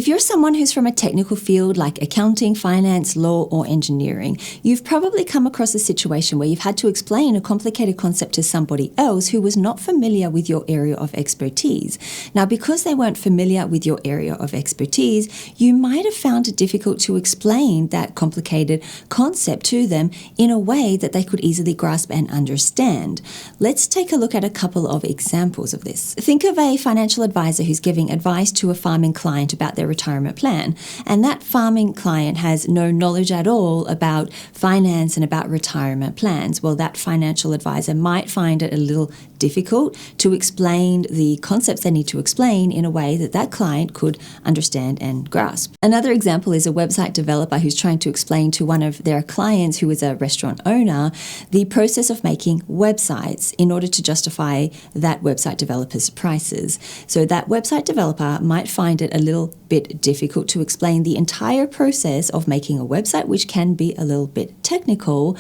If you're someone who's from a technical field like accounting, finance, law, or engineering, you've probably come across a situation where you've had to explain a complicated concept to somebody else who was not familiar with your area of expertise. Now, because they weren't familiar with your area of expertise, you might have found it difficult to explain that complicated concept to them in a way that they could easily grasp and understand. Let's take a look at a couple of examples of this. Think of a financial advisor who's giving advice to a farming client about their retirement plan, and that farming client has no knowledge at all about finance and about retirement plans. Well, that financial advisor might find it a little difficult to explain the concepts they need to explain in a way that that client could understand and grasp. Another example is a website developer who's trying to explain to one of their clients who is a restaurant owner the process of making websites in order to justify that website developer's prices. So that website developer might find it a little bit difficult to explain the entire process of making a website, which can be a little bit technical.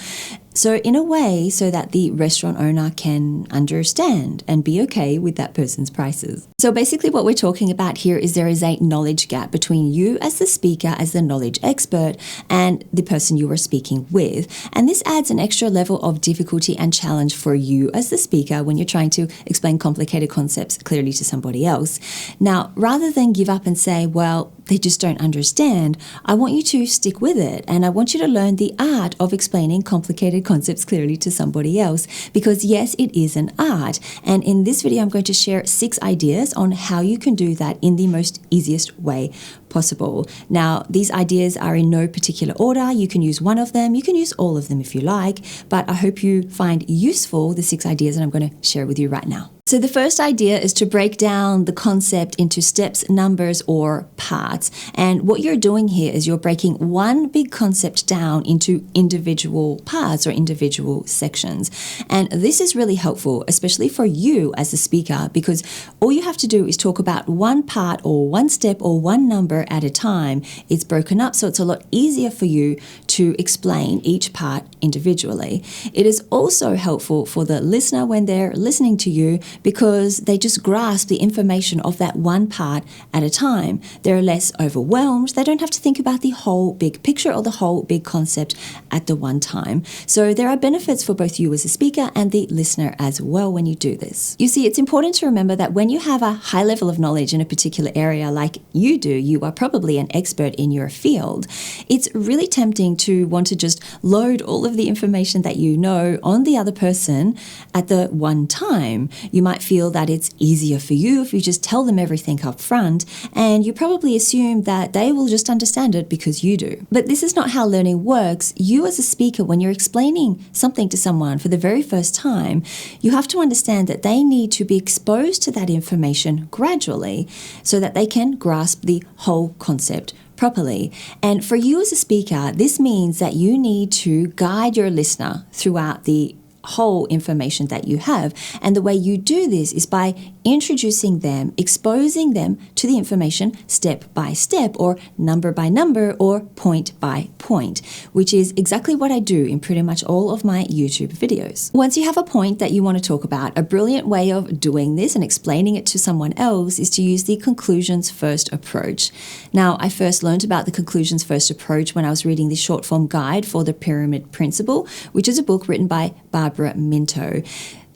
So in a way, so that the restaurant owner can understand and be okay with that person's prices. So basically what we're talking about here is there is a knowledge gap between you as the speaker, as the knowledge expert, and the person you are speaking with. And this adds an extra level of difficulty and challenge for you as the speaker when you're trying to explain complicated concepts clearly to somebody else. Now, rather than give up and say, well, they just don't understand, I want you to stick with it, and I want you to learn the art of explaining complicated concepts clearly to somebody else, because yes, it is an art. And in this video, I'm going to share 6 ideas on how you can do that in the most easiest way possible. Now, these ideas are in no particular order. You can use one of them, you can use all of them if you like, but I hope you find useful the 6 ideas that I'm going to share with you right now. So the first idea is to break down the concept into steps, numbers, or parts. And what you're doing here is you're breaking one big concept down into individual parts or individual sections. And this is really helpful, especially for you as a speaker, because all you have to do is talk about one part or one step or one number at a time. It's broken up, so it's a lot easier for you to explain each part individually. It is also helpful for the listener when they're listening to you, because they just grasp the information of that one part at a time. They're less overwhelmed. They don't have to think about the whole big picture or the whole big concept at the one time. So there are benefits for both you as a speaker and the listener as well when you do this. You see, it's important to remember that when you have a high level of knowledge in a particular area like you do, you are probably an expert in your field. It's really tempting to want to just load all of the information that you know on the other person at the one time. You might feel that it's easier for you if you just tell them everything up front, and you probably assume that they will just understand it because you do. But this is not how learning works. You as a speaker, when you're explaining something to someone for the very first time, you have to understand that they need to be exposed to that information gradually so that they can grasp the whole concept properly. And for you as a speaker, this means that you need to guide your listener throughout the whole information that you have. And the way you do this is by introducing them, exposing them to the information step by step, or number by number, or point by point, which is exactly what I do in pretty much all of my YouTube videos. Once you have a point that you want to talk about, a brilliant way of doing this and explaining it to someone else is to use the conclusions first approach. Now, I first learned about the conclusions first approach when I was reading the short form guide for the pyramid principle, which is a book written by Barbara Minto.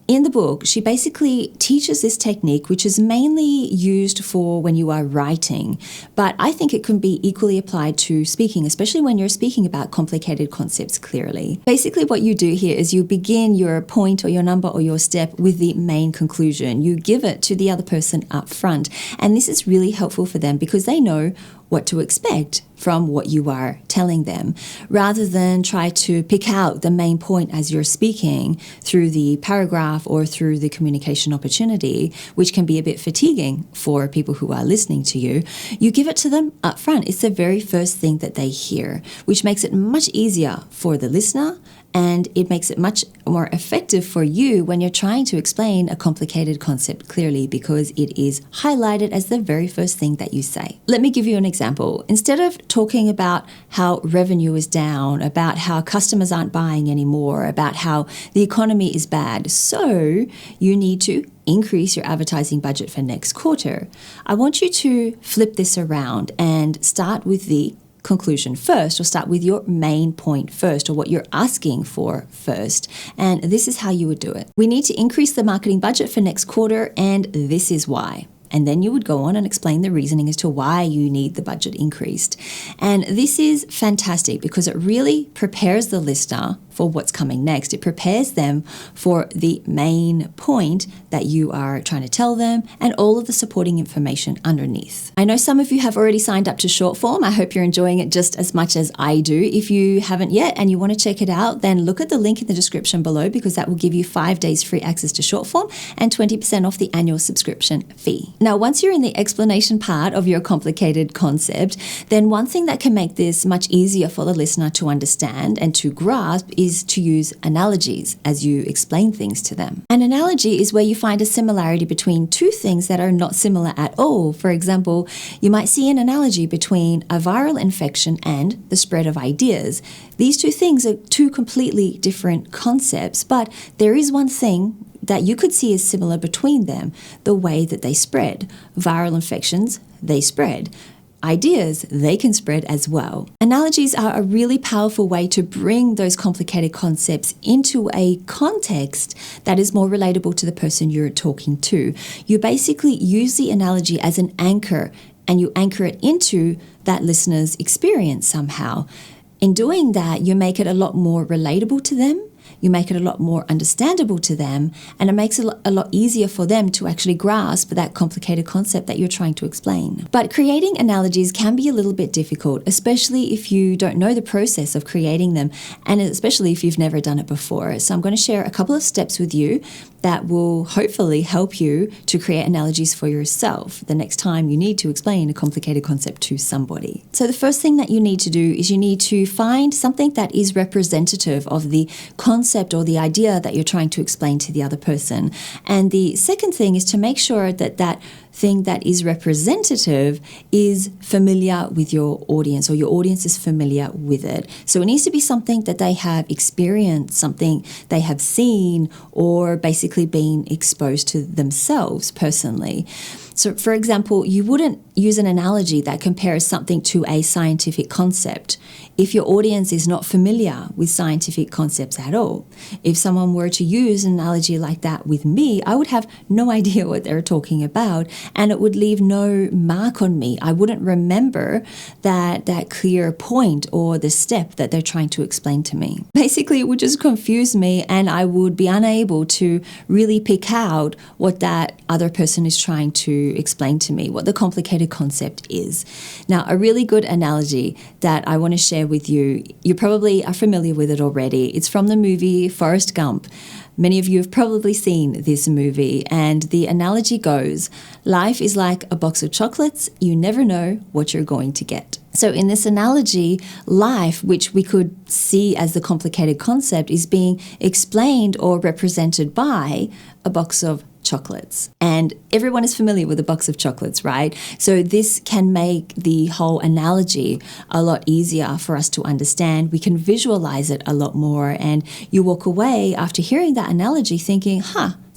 In the book, she basically teaches this technique, which is mainly used for when you are writing, but I think it can be equally applied to speaking, especially when you're speaking about complicated concepts clearly. Basically, what you do here is you begin your point or your number or your step with the main conclusion. You give it to the other person up front, and this is really helpful for them because they know what to expect from what you are telling them, rather than try to pick out the main point as you're speaking through the paragraph or through the communication opportunity, which can be a bit fatiguing for people who are listening to you. You give it to them up front. It's the very first thing that they hear, which makes it much easier for the listener and it makes it much more effective for you when you're trying to explain a complicated concept clearly because it is highlighted as the very first thing that you say. Let me give you an example. Instead of talking about how revenue is down, about how customers aren't buying anymore, about how the economy is bad, so you need to increase your advertising budget for next quarter, I want you to flip this around and start with the conclusion first, or start with your main point first, or what you're asking for first. And this is how you would do it. We need to increase the marketing budget for next quarter, and this is why. And then you would go on and explain the reasoning as to why you need the budget increased. And this is fantastic because it really prepares the listener for what's coming next. It prepares them for the main point that you are trying to tell them and all of the supporting information underneath. I know some of you have already signed up to short form. I hope you're enjoying it just as much as I do. If you haven't yet and you want to check it out, then look at the link in the description below because that will give you 5 days free access to short form and 20% off the annual subscription fee. Now, once you're in the explanation part of your complicated concept, then one thing that can make this much easier for the listener to understand and to grasp is to use analogies as you explain things to them. An analogy is where you find a similarity between two things that are not similar at all. For example, you might see an analogy between a viral infection and the spread of ideas. These two things are two completely different concepts, but there is one thing that you could see as similar between them: the way that they spread. Viral infections, they spread. Ideas, they can spread as well. Analogies are a really powerful way to bring those complicated concepts into a context that is more relatable to the person you're talking to. You basically use the analogy as an anchor, and you anchor it into that listener's experience somehow. In doing that, you make it a lot more relatable to them. You make it a lot more understandable to them, and it makes it a lot easier for them to actually grasp that complicated concept that you're trying to explain. But creating analogies can be a little bit difficult, especially if you don't know the process of creating them, and especially if you've never done it before. So I'm going to share a couple of steps with you that will hopefully help you to create analogies for yourself the next time you need to explain a complicated concept to somebody. So the first thing that you need to do is you need to find something that is representative of the concept or the idea that you're trying to explain to the other person. And the second thing is to make sure that that thing that is representative is familiar with your audience, or your audience is familiar with it. So it needs to be something that they have experienced, something they have seen, or basically been exposed to themselves personally. So, for example, you wouldn't use an analogy that compares something to a scientific concept if your audience is not familiar with scientific concepts at all. If someone were to use an analogy like that with me, I would have no idea what they're talking about, and it would leave no mark on me. I wouldn't remember that clear point or the step that they're trying to explain to me. Basically, it would just confuse me, and I would be unable to really pick out what that other person is trying to explain to me, what the complicated concept is. Now, a really good analogy that I want to share with you, you probably are familiar with it already. It's from the movie Forrest Gump. Many of you have probably seen this movie, and the analogy goes, life is like a box of chocolates. You never know what you're going to get. So in this analogy, life, which we could see as the complicated concept, is being explained or represented by a box of chocolates. And everyone is familiar with a box of chocolates, right? So this can make the whole analogy a lot easier for us to understand. We can visualize it a lot more, and you walk away after hearing that analogy thinking,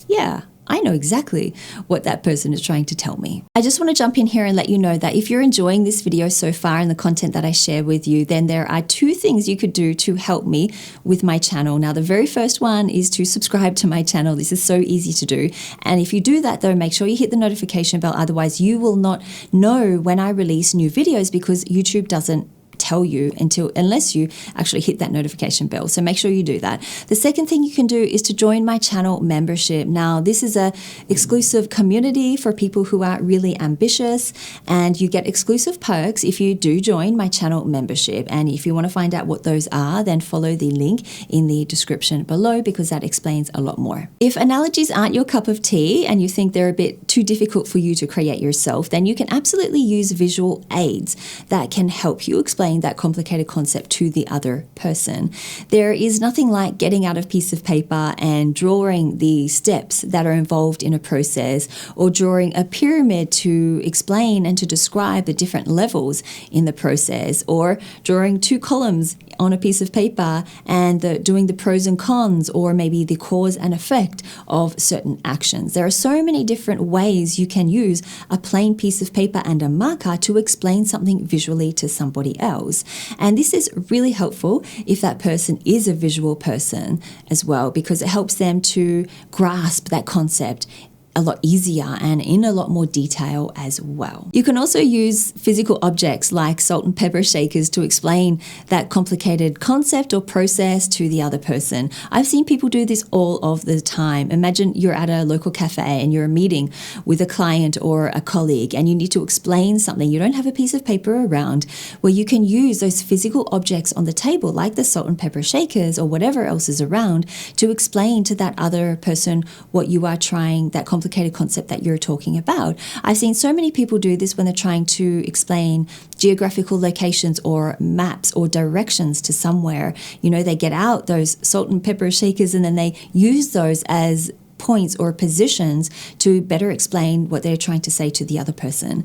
yeah, I know exactly what that person is trying to tell me. I just want to jump in here and let you know that if you're enjoying this video so far and the content that I share with you, then there are 2 things you could do to help me with my channel. Now, the very first one is to subscribe to my channel. This is so easy to do. And if you do that, though, make sure you hit the notification bell. Otherwise, you will not know when I release new videos because YouTube doesn't tell you unless you actually hit that notification bell. So make sure you do that. The second thing you can do is to join my channel membership. Now, this is a exclusive community for people who are really ambitious, and you get exclusive perks if you do join my channel membership. And if you want to find out what those are, then follow the link in the description below because that explains a lot more. If analogies aren't your cup of tea and you think they're a bit too difficult for you to create yourself, then you can absolutely use visual aids that can help you explain explain that complicated concept to the other person. There is nothing like getting out a piece of paper and drawing the steps that are involved in a process, or drawing a pyramid to explain and to describe the different levels in the process, or drawing 2 columns on a piece of paper and doing the pros and cons, or maybe the cause and effect of certain actions. There are so many different ways you can use a plain piece of paper and a marker to explain something visually to somebody else. And this is really helpful if that person is a visual person as well, because it helps them to grasp that concept a lot easier and in a lot more detail as well. You can also use physical objects like salt and pepper shakers to explain that complicated concept or process to the other person. I've seen people do this all of the time. Imagine you're at a local cafe and you're meeting with a client or a colleague and you need to explain something. You don't have a piece of paper around, where you can use those physical objects on the table like the salt and pepper shakers or whatever else is around to explain to that other person what you are trying, that complicated concept that you're talking about. I've seen so many people do this when they're trying to explain geographical locations or maps or directions to somewhere. You know, they get out those salt and pepper shakers and then they use those as points or positions to better explain what they're trying to say to the other person.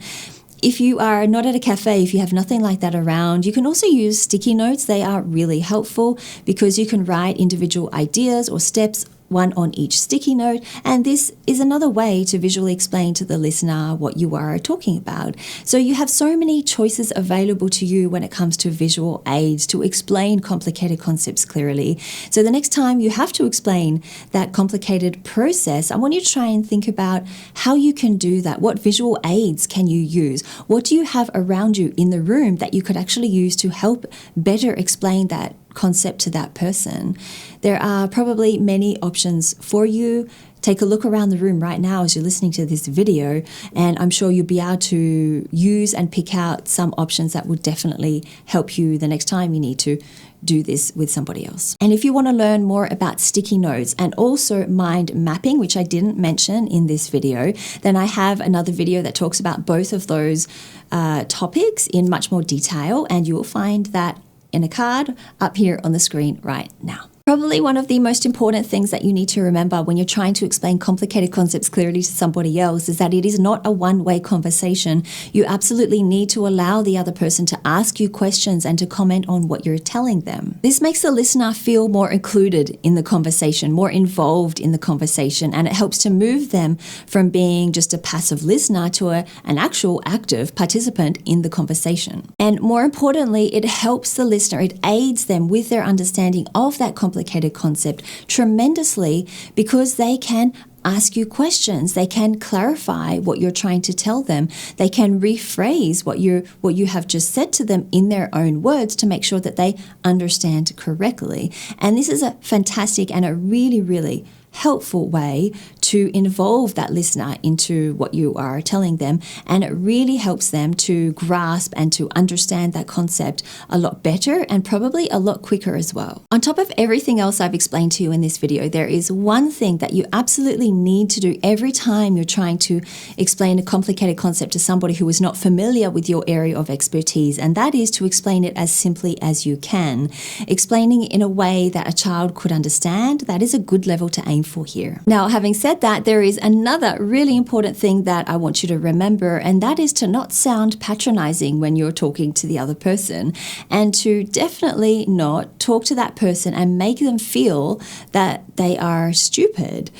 If you are not at a cafe, if you have nothing like that around, you can also use sticky notes. They are really helpful because you can write individual ideas or steps, one on each sticky note, and this is another way to visually explain to the listener what you are talking about. So you have so many choices available to you when it comes to visual aids to explain complicated concepts clearly. So the next time you have to explain that complicated process, I want you to try and think about how you can do that. What visual aids can you use? What do you have around you in the room that you could actually use to help better explain that concept to that person? There are probably many options for you. Take a look around the room right now as you're listening to this video, and I'm sure you'll be able to use and pick out some options that would definitely help you the next time you need to do this with somebody else. And if you want to learn more about sticky notes and also mind mapping, which I didn't mention in this video, then I have another video that talks about both of those topics in much more detail, and you will find that in a card up here on the screen right now. Probably one of the most important things that you need to remember when you're trying to explain complicated concepts clearly to somebody else is that it is not a one-way conversation. You absolutely need to allow the other person to ask you questions and to comment on what you're telling them. This makes the listener feel more included in the conversation, more involved in the conversation, and it helps to move them from being just a passive listener to an actual active participant in the conversation. And more importantly, it helps the listener, it aids them with their understanding of that complicated concept tremendously, because they can ask you questions. They can clarify what you're trying to tell them. They can rephrase what you have just said to them in their own words to make sure that they understand correctly. And this is a fantastic and a really, really helpful way to involve that listener into what you are telling them, and it really helps them to grasp and to understand that concept a lot better and probably a lot quicker as well. On top of everything else I've explained to you in this video, there is one thing that you absolutely need to do every time you're trying to explain a complicated concept to somebody who is not familiar with your area of expertise, and that is to explain it as simply as you can. Explaining it in a way that a child could understand, that is a good level to aim for here. Now, having said that, there is another really important thing that I want you to remember, and that is to not sound patronizing when you're talking to the other person, and to definitely not talk to that person and make them feel that they are stupid.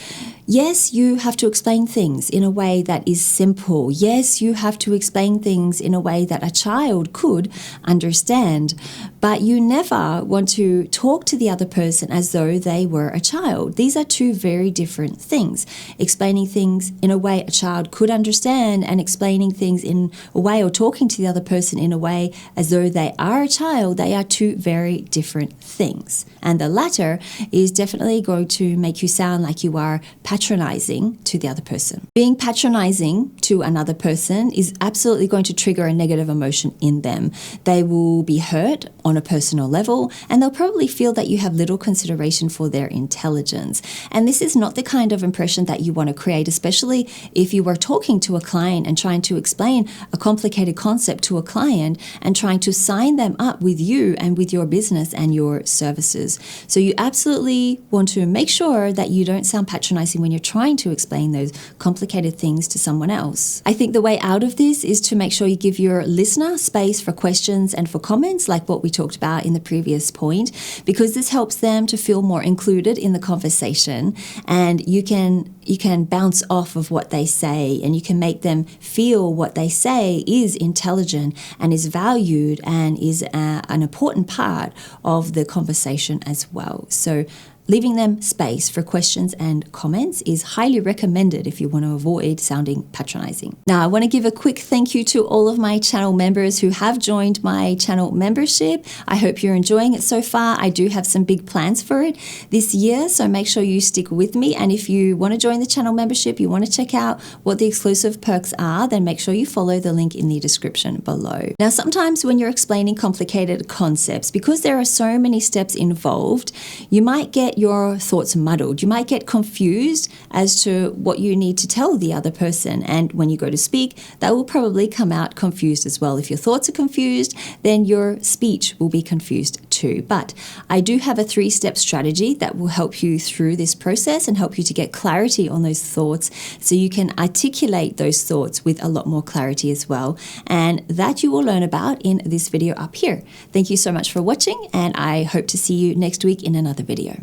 Yes, you have to explain things in a way that is simple. Yes, you have to explain things in a way that a child could understand, but you never want to talk to the other person as though they were a child. These are two very different things. Explaining things in a way a child could understand and explaining things in a way, or talking to the other person in a way as though they are a child, they are two very different things. And the latter is definitely going to make you sound like you are patronizing patronizing to the other person. Being patronizing to another person is absolutely going to trigger a negative emotion in them. They will be hurt on a personal level, and they'll probably feel that you have little consideration for their intelligence. And this is not the kind of impression that you want to create, especially if you were talking to a client and trying to explain a complicated concept to a client and trying to sign them up with you and with your business and your services. So you absolutely want to make sure that you don't sound patronizing when you're trying to explain those complicated things to someone else. I think the way out of this is to make sure you give your listener space for questions and for comments, like what we talked about in the previous point, because this helps them to feel more included in the conversation, and you can bounce off of what they say, and you can make them feel what they say is intelligent and is valued and is an important part of the conversation as well. So leaving them space for questions and comments is highly recommended if you want to avoid sounding patronizing. Now, I want to give a quick thank you to all of my channel members who have joined my channel membership. I hope you're enjoying it so far. I do have some big plans for it this year, so make sure you stick with me. And if you want to join the channel membership, you want to check out what the exclusive perks are, then make sure you follow the link in the description below. Now, sometimes when you're explaining complicated concepts, because there are so many steps involved, you might get your thoughts muddled. You might get confused as to what you need to tell the other person. And when you go to speak, that will probably come out confused as well. If your thoughts are confused, then your speech will be confused too. But I do have a 3-step strategy that will help you through this process and help you to get clarity on those thoughts so you can articulate those thoughts with a lot more clarity as well. And that you will learn about in this video up here. Thank you so much for watching, and I hope to see you next week in another video.